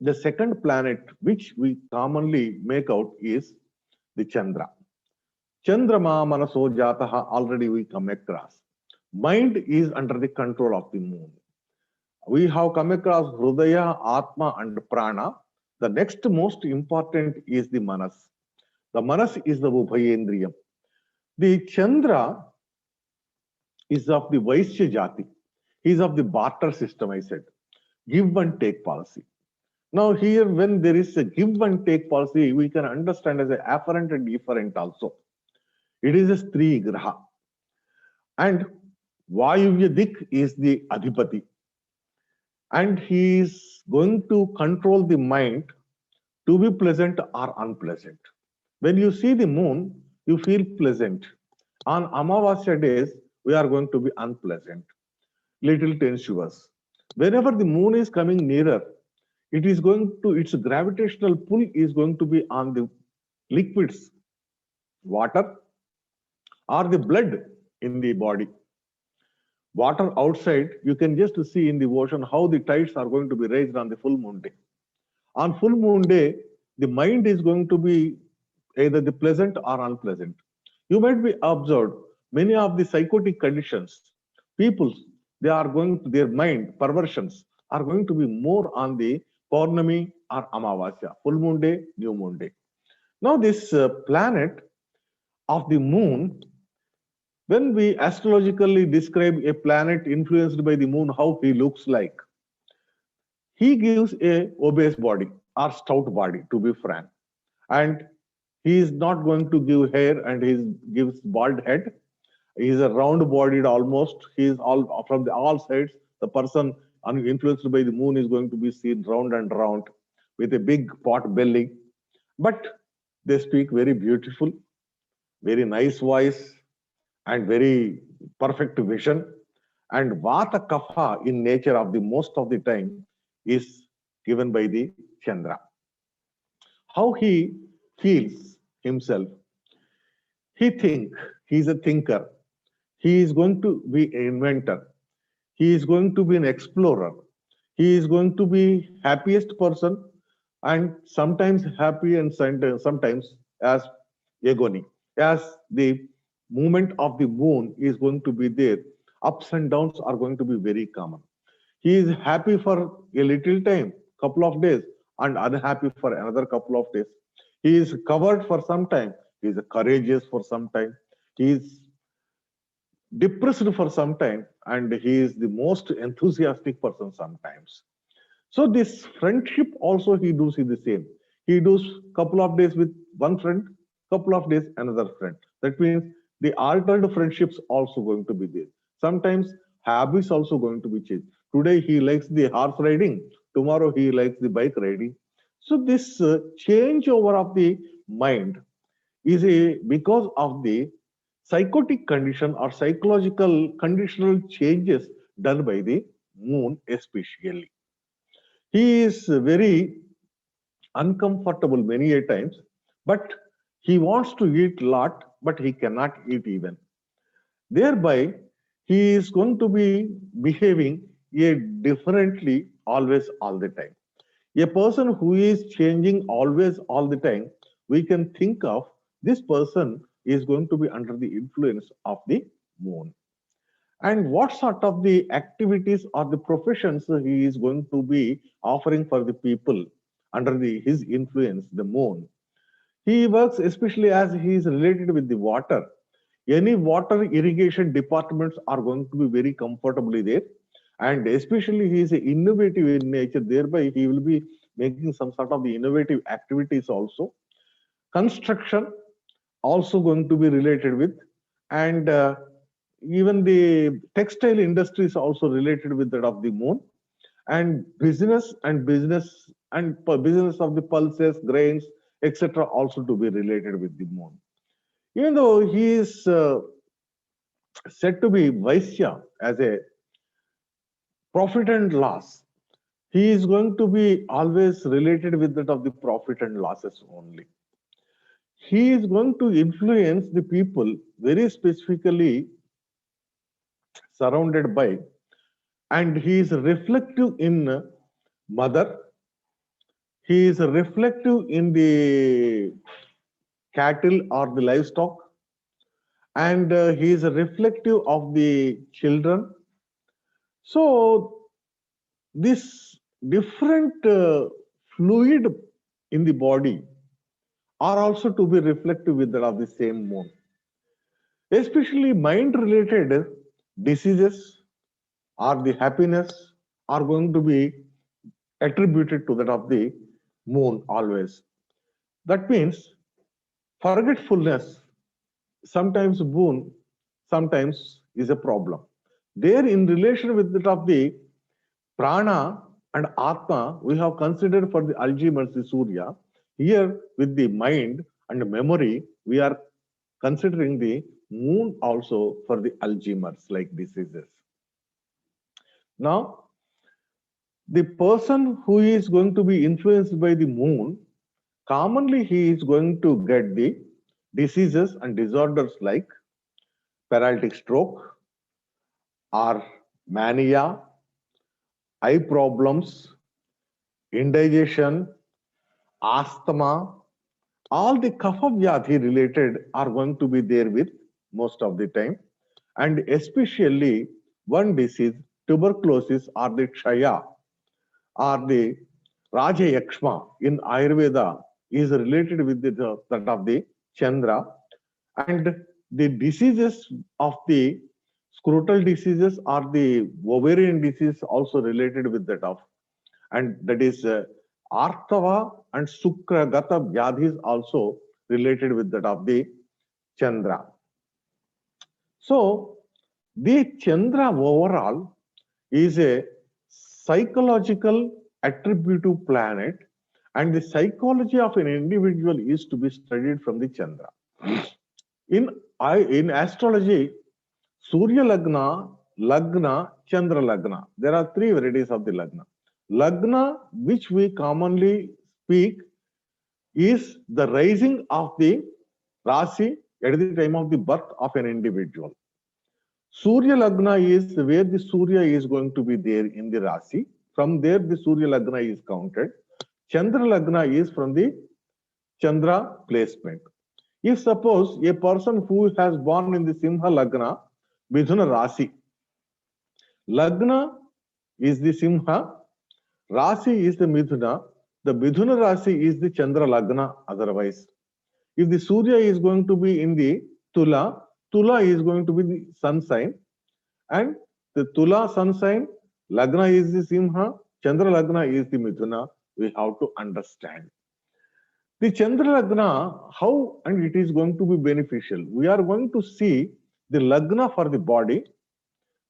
The second planet which we commonly make out is the Chandra. Chandrama Manaso Jataha already we come across. Mind is under the control of the moon. We have come across Hrudaya, Atma, and Prana. The next most important is the Manas. The Manas is the Ubhayendriyam. The Chandra is of the Vaishya Jati. He is of the barter system, I said. Give and take policy. Now, here, when there is a give and take policy, we can understand as a afferent and efferent also. It is a Stri Graha. And Vayuvya is the Adhipati. And he is going to control the mind to be pleasant or unpleasant. When you see the moon, you feel pleasant. On Amavasya days, we are going to be unpleasant, little tensuous. Whenever the moon is coming nearer, it is going to, its gravitational pull is going to be on the liquids, water, or the blood in the body. Water outside, you can just see in the ocean how the tides are going to be raised on the full moon day. On full moon day, the mind is going to be either the pleasant or unpleasant. You might be observed many of the psychotic conditions, people, they are going to, their mind perversions are going to be more on the Purnami or Amavasya, full moon day, new moon day. Now this planet of the moon, when we astrologically describe a planet influenced by the moon, how he looks like, he gives a obese body or stout body, to be frank. And he is not going to give hair and he gives bald head. He is a round bodied almost. He is all from the all sides. The person influenced by the moon is going to be seen round and round with a big pot belly. But they speak very beautiful, very nice voice, and very perfect vision. And Vata Kapha in nature of the most of the time is given by the Chandra. How he feels himself. He he's a thinker. He is going to be an inventor. He is going to be an explorer. He is going to be happiest person and sometimes happy and sometimes as agony. As the movement of the moon is going to be there, ups and downs are going to be very common. He is happy for a little time, couple of days, and unhappy for another couple of days. He is covered for some time. He is courageous for some time. He is depressed for some time, and he is the most enthusiastic person sometimes. So this friendship also he does the same. He does couple of days with one friend, couple of days another friend. That means the altered friendships also going to be there. Sometimes habits also going to be changed. Today he likes the horse riding, tomorrow he likes the bike riding. So this changeover of the mind is a because of the psychotic condition or psychological conditional changes done by the moon especially. He is very uncomfortable many a times, but he wants to eat lot, but he cannot eat even. Thereby, he is going to be behaving differently always all the time. A person who is changing always all the time, we can think of this person is going to be under the influence of the moon. And what sort of the activities or the professions he is going to be offering for the people under his influence, the moon. He works especially as he is related with the water. Any water irrigation departments are going to be very comfortably there. And especially he is innovative in nature, thereby he will be making some sort of the innovative activities also. Construction also going to be related with, and even the textile industry is also related with that of the moon, and business of the pulses, grains, etc. also to be related with the moon. Even though he is said to be Vaishya as a profit and loss, he is going to be always related with that of the profit and losses only. He is going to influence the people very specifically surrounded by, and he is reflective in mother, He is reflective in the cattle or the livestock, and he is reflective of the children. So this different fluid in the body are also to be reflective with that of the same moon. Especially mind related diseases or the happiness are going to be attributed to that of the moon always. That means forgetfulness, sometimes boon, sometimes is a problem. There, in relation with that of the prana and atma, we have considered for the Alzheimer's, the Surya. Here, with the mind and memory, we are considering the moon also for the Alzheimer's like diseases. Now, the person who is going to be influenced by the moon, commonly he is going to get the diseases and disorders like paralytic stroke or mania, eye problems, indigestion, asthma, all the kapha vyadhi related are going to be there with most of the time. And especially one disease, tuberculosis or the kshaya or the Raja Yakshma in Ayurveda is related with that of the Chandra, and the diseases of the scrotal diseases or the ovarian disease also related with that of, and that is Artava and Sukragata Vyadhis also related with that of the Chandra. So the Chandra overall is a psychological attributive planet, and the psychology of an individual is to be studied from the Chandra. In astrology, Surya Lagna, Lagna, Chandra Lagna. There are three varieties of the Lagna. Lagna, which we commonly speak, is the rising of the Rasi at the time of the birth of an individual. Surya Lagna is where the Surya is going to be there in the Rasi. From there, the Surya Lagna is counted. Chandra Lagna is from the Chandra placement. If suppose a person who has born in the Simha Lagna, Midhuna Rasi, Lagna is the Simha, Rasi is the Midhuna Rasi is the Chandra Lagna otherwise. If the Surya is going to be in the Tula, Tula is going to be the sun sign, and the Tula sun sign, Lagna is the Simha, Chandra Lagna is the Midhuna. We have to understand. The Chandra Lagna, how and it is going to be beneficial. We are going to see the Lagna for the body,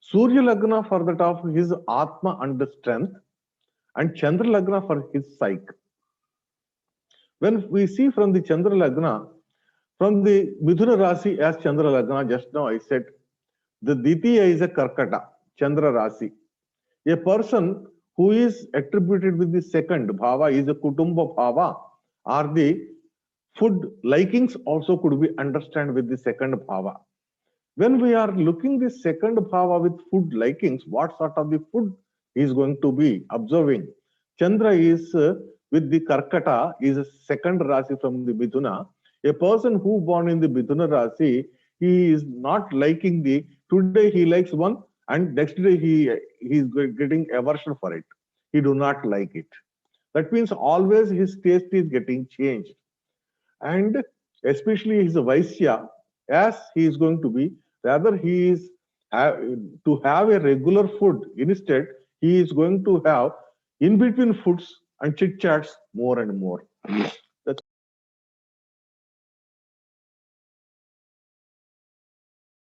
Surya Lagna for that of his Atma and the strength, and Chandra Lagna for his psyche. When we see from the Chandra Lagna, from the Midhuna Rasi as Chandra Lagna, just now I said, the Ditya is a Karkata, Chandra Rasi. A person who is attributed with the second Bhava is a Kutumba Bhava, or the food likings also could be understood with the second Bhava. When we are looking the second Bhava with food likings, what sort of the food is going to be observing? Chandra is with the Karkata is a second Rasi from the Midhuna. A person who born in the Midhuna Rasi, he is not liking the, today he likes one and next day he is getting aversion for it. He do not like it. That means always his taste is getting changed. And especially his Vaisya, as he is going to be, rather he is to have a regular food. Instead, he is going to have in between foods and chit chats more and more.